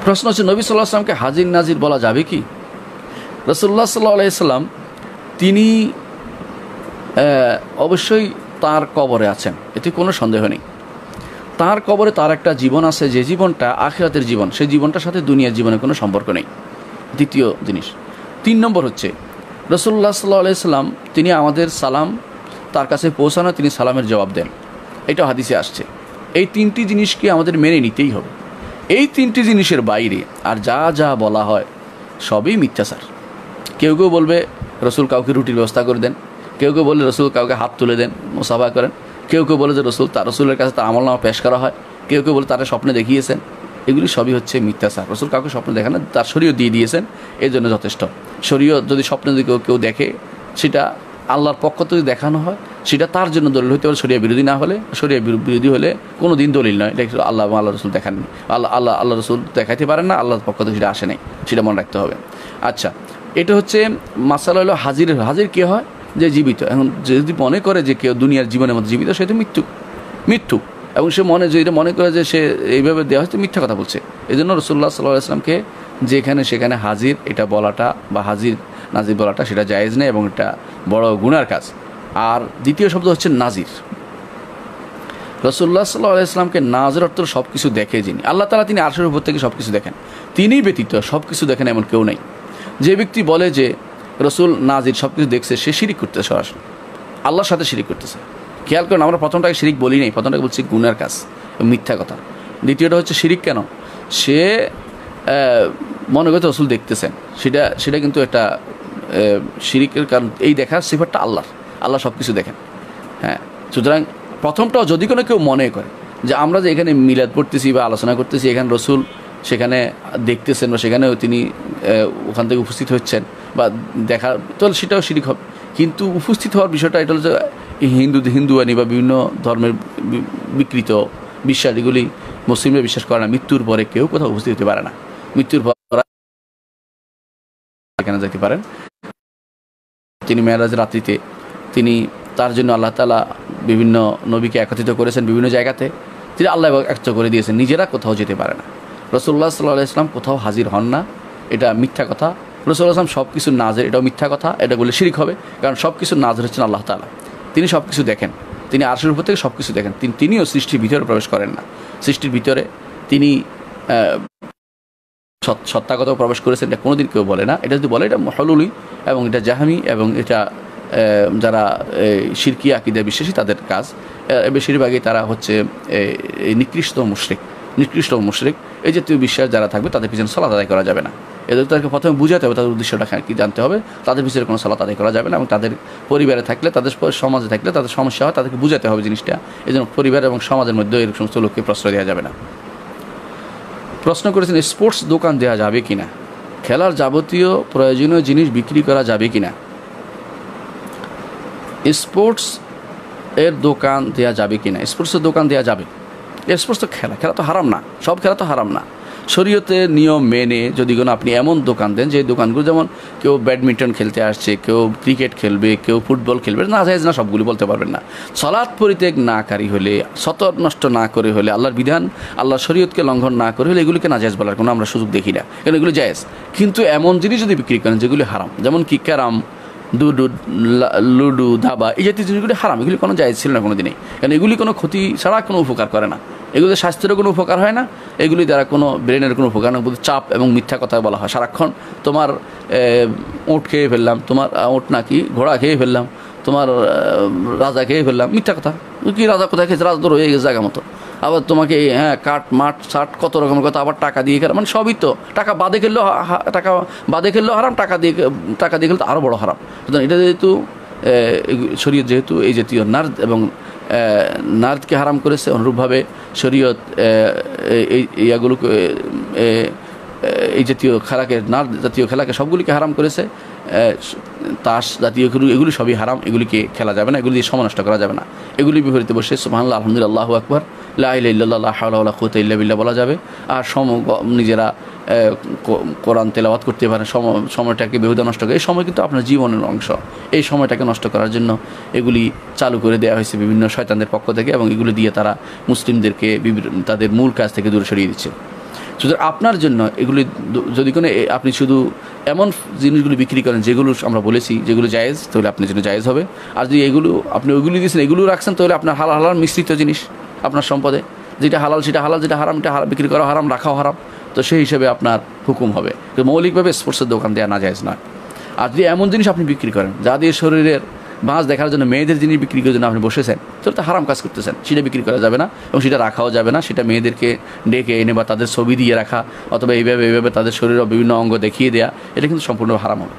প্রশ্ন হচ্ছে নবী সাল্লাল্লাহু আলাইহি ওয়াসাল্লামকে হাজির নাজির বলা যাবে কি? রাসূলুল্লাহ সাল্লাল্লাহু আলাইহি ওয়াসাল্লাম তিনি অবশ্যই তার কবরে আছেন, এতে কোনো সন্দেহ নেই। তার কবরে তার একটা জীবন আছে, যে জীবনটা আখিরাতের জীবন, সেই জীবনটার সাথে দুনিয়ার জীবনের কোনো সম্পর্ক নেই। দ্বিতীয় জিনিস। 3 নম্বর হচ্ছে রাসূলুল্লাহ সাল্লাল্লাহু আলাইহি ওয়াসাল্লাম তিনি আমাদের সালাম তার কাছে পৌঁছানো, তিনি সালামের জবাব দেন, এটা হাদিসে আসছে। এই 3টি জিনিসকে আমাদের মেনে নিতেই হবে। এই 3টি জিনিসের বাইরে আর যা যা বলা হয় সবই মিথ্যাচার। কেউ কেউ বলবে রসুল কাউকে রুটির ব্যবস্থা করে দেন, কেউ কেউ বলে রসুল কাউকে হাত তুলে দেন, মুসাফা করেন, কেউ কেউ বলে যে রসুলের কাছে তার আমলনামা পেশ করা হয়, কেউ কেউ বলে তারা স্বপ্নে দেখিয়েছেন। এগুলি সবই হচ্ছে মিথ্যাচার। রসুল কাউকে স্বপ্নে দেখেন না, তার শরীয়ত দিয়ে দিয়েছেন, এই জন্য যথেষ্ট। শরীয়ত যদি স্বপ্নে যদি কেউ দেখে, সেটা আল্লাহর পক্ষ থেকে দেখানো হয়, সেটা তার জন্য দলিল হতে পারে। শরীয়ত বিরোধী না হলে, শরীয়ত বিরোধী হলে কোনো দিন দলিল নয়। এটা আল্লাহ রসুল দেখাননি, আল্লাহ রসুল দেখাইতে পারেন না, আল্লাহর পক্ষ থেকে সেটা আসে নাই, সেটা মনে রাখতে হবে। আচ্ছা, এটা হচ্ছে মাসালা হলো হাজির কে হয়? যে জীবিত। এখন যদি মনে করে যে কেউ দুনিয়ার জীবনের মধ্যে জীবিত, সে তো মৃত্যু এবং সে যেটা মনে করে যে সে এইভাবে দেওয়া হয়তো মিথ্যা কথা বলছে। এই জন্য রাসূলুল্লাহ সাল্লাল্লাহু আলাইহি ওয়াসাল্লামকে যেখানে সেখানে হাজির এটা বলাটা বা হাজির নাজির বলাটা সেটা জায়েজ নেই এবং এটা বড় গুনার কাজ। আর দ্বিতীয় শব্দ হচ্ছে নাজির। রাসূলুল্লাহ সাল্লাল্লাহু আলাইহি ওয়াসাল্লামকে নাজির অর্থ সব কিছু দেখে যিনি, আল্লাহ তাআলা তিনি আরশের উপর থেকে সব কিছু দেখেন, তিনি ব্যতীত সব কিছু দেখেন এমন কেউ নেই। যে ব্যক্তি বলে যে রসুল নাজির সব কিছু দেখছে, সে শিরিক করতেছে, সরাসরি আল্লাহর সাথে শিরিক করতেছে। খেয়াল করেন, আমরা প্রথমটাকে শিরিক বলি নাই, প্রথমটাকে বলছি গুনার কাজ, মিথ্যা কথা। দ্বিতীয়টা হচ্ছে শিরিক কেন? সে মনে করতে রসুল দেখতেছেন, সেটা কিন্তু একটা শিরিকের কারণ। এই দেখার সিফাতটা আল্লাহ সব কিছু দেখেন। হ্যাঁ, সুতরাং প্রথমটাও যদি কোনো কেউ মনে করে যে আমরা যে এখানে মিলাদ পড়তেছি বা আলোচনা করতেছি, এখানে রসুল সেখানে দেখতেছেন বা সেখানেও তিনি ওখান থেকে উপস্থিত হচ্ছেন বা দেখা, তাহলে সেটাও শিরিক হবে। কিন্তু উপস্থিত হওয়ার বিষয়টা এটা হচ্ছে হিন্দুয়ানি বা বিভিন্ন ধর্মের বিকৃত বিশ্বাস, এগুলি মুসলিমরা বিশ্বাস করে না। মৃত্যুর পরে কেউ কোথাও উপস্থিত হতে পারে না। মৃত্যুর পর এখানে যেতে পারেন। তিনি মেরাজের রাত্রিতে তিনি তার জন্য আল্লাহ তাআলা বিভিন্ন নবীকে একত্রিত করেছেন বিভিন্ন জায়গাতে, তিনি আল্লাহ একত্রিত করে দিয়েছেন, নিজেরা কোথাও যেতে পারে না। রাসূলুল্লাহ সাল্লাল্লাহু আলাইহি ওয়াসাল্লাম কোথাও হাজির হন না, এটা মিথ্যা কথা। রাসূলুল্লাহ সাল্লাল্লাহু আলাইহি ওয়াসাল্লাম সব কিছু নাজির, এটাও মিথ্যা কথা। এটা বলে শিরিক হবে, কারণ সব কিছু নাজির হচ্ছেন আল্লাহ তাআলা, তিনি সব কিছু দেখেন, তিনি আরশের উপর থেকে সব কিছু দেখেন। তিনিও সৃষ্টির ভিতরে প্রবেশ করেন না, সৃষ্টির ভিতরে তিনি সত্তাগত প্রবেশ করেছেন, এটা কোনোদিন কেউ বলে না। এটা যদি বলে এটা হলুলি এবং এটা জাহামি এবং এটা যারা শিরকি আকীদা বিশ্বাসী তাদের কাজ। বেশিরভাগই তারা হচ্ছে নিকৃষ্ট মুশরিক। এই জাতীয় বিশ্বাস যারা থাকবে তাদের পিছনে সালাত আদায় করা যাবে না। এদের তাদেরকে প্রথমে বুঝাতে হবে, তাদের উদ্দেশ্যটা কি জানতে হবে। তাদের পিছনে কোনো সালাত আদায় করা যাবে না এবং তাদের পরিবারে থাকলে, তাদের সমাজে থাকলে তাদের সমস্যা হয়, তাদেরকে বুঝাতে হবে জিনিসটা। এই জন্য পরিবার এবং সমাজের মধ্যে এরকম সমস্ত লোককে প্রশ্রয় দেওয়া যাবে না। প্রশ্ন করেছেন স্পোর্টস দোকান দেওয়া যাবে কিনা, খেলার যাবতীয় প্রয়োজনীয় জিনিস বিক্রি করা যাবে কিনা। স্পোর্টস এর দোকান দেওয়া যাবে কিনা? স্পোর্টসের দোকান দেওয়া যাবে। স্পোর্টস তো খেলা তো হারাম না, সব খেলা তো হারাম না। শরীয়তের নিয়ম মেনে যদি কোনো আপনি এমন দোকান দেন, যে দোকানগুলো যেমন কেউ ব্যাডমিন্টন খেলতে আসছে, কেউ ক্রিকেট খেলবে, কেউ ফুটবল খেলবে, না জায়েজ না, সবগুলি বলতে পারবেন না। সালাত পরিত্যাগ নাকারী হলে, সতর নষ্ট না করে হলে, আল্লাহর বিধান আল্লাহর শরীয়তকে লঙ্ঘন না করে হলে এগুলিকে নাজায়েজ বলার কোনো আমরা সুযোগ দেখি না, কারণ এগুলো জায়েজ। কিন্তু এমন জিনিস যদি বিক্রি করেন যেগুলি হারাম, যেমন কি ক্যারাম, লুডু, দাবা, এই জাতীয় জিনিসগুলি হারাম, এগুলি কোনো জায়েজ ছিল না কোনো দিনেই, কারণ এগুলি কোনো ক্ষতি ছাড়া কোনো উপকার করে না, এগুলোতে স্বাস্থ্যেরও কোনো উপকার হয় না, এগুলি দ্বারা কোনো ব্রেনের কোনো উপকার না। চাপ এবং মিথ্যা কথা বলা হয় সারাক্ষণ। তোমার ওঁট খেয়ে ফেললাম, তোমার ওঁট নাকি ঘোড়া খেয়ে ফেললাম, তোমার রাজা খেয়ে ফেললাম, মিথ্যা কথা। কি রাজা কোথায় খেয়েছে? রাজা তো রয়ে গেছে জায়গা মতো। আবার তোমাকে কাঠ মাঠ শার্ট কত রকমের কথা, আবার টাকা দিয়ে খেলা, মানে সবই তো টাকা বাদে খেললেও হারাম, টাকা দিয়ে খেলে তো আরও বড় হারাম। সুতরাং এটা যেহেতু শরীয়ত যেহেতু এই জাতীয় নার্দ এবং নার্দকে হারাম করেছে, অনুরূপভাবে শরীয়ত ইয়াগুলোকে এই জাতীয় খেলাকে, নার্দ জাতীয় খেলাকে সবগুলিকে হারাম করেছে। তাস জাতীয় এগুলি সবই হারাম, এগুলিকে খেলা যাবে না, এগুলি দিয়ে সময় নষ্ট করা যাবে না। এগুলি বিপরীতে বসে সুবহানাল্লাহ, আলহামদুলিল্লাহ, আল্লাহু আকবার, লা ইলাহা ইল্লাল্লাহ, লা হাওলা ওয়ালা কুওয়াতা ইল্লা বিল্লাহ বলা যাবে। আর নিজেরা কোরআন তেলাওয়াত করতে পারেন, সময়টাকে বেহুদা নষ্ট করে। এই সময় কিন্তু আপনার জীবনের অংশ, এই সময়টাকে নষ্ট করার জন্য এগুলি চালু করে দেওয়া হয়েছে বিভিন্ন শয়তানদের পক্ষ থেকে, এবং এগুলি দিয়ে তারা মুসলিমদেরকে তাদের মূল কাজ থেকে দূরে সরিয়ে দিচ্ছে। সুতরাং আপনার জন্য এগুলি যদি কোনো আপনি শুধু এমন জিনিসগুলো বিক্রি করেন যেগুলো আমরা বলেছি যেগুলো জায়েজ, তাহলে আপনার জন্য জায়েজ হবে। আর যদি এগুলো আপনি ওইগুলি দিয়েছেন এগুলো রাখছেন, তাহলে আপনার হালাল হালাল মিশ্রিত জিনিস আপনার সম্পদে, যেটা হালাল সেটা হালাল, যেটা হারাম এটা বিক্রি করা হারাম, রাখাও হারাম। তো সেই হিসেবে আপনার হুকুম হবে। তো মৌলিকভাবে স্পোর্টসের দোকান দেওয়া না জায়েজ নয়। আর যদি এমন জিনিস আপনি বিক্রি করেন যা দিয়ে শরীরের বাঁশ দেখার জন্য মেয়েদের জিনিস বিক্রি করার জন্য আপনি বসেছেন, তাহলে তো হারাম কাজ করতেছেন, সেটা বিক্রি করা যাবে না এবং সেটা রাখাও যাবে না। সেটা মেয়েদেরকে ডেকে এনে বা তাদের ছবি দিয়ে রাখা অথবা এইভাবে তাদের শরীরের বিভিন্ন অঙ্গ দেখিয়ে দেওয়া, এটা কিন্তু সম্পূর্ণ হারাম হবে।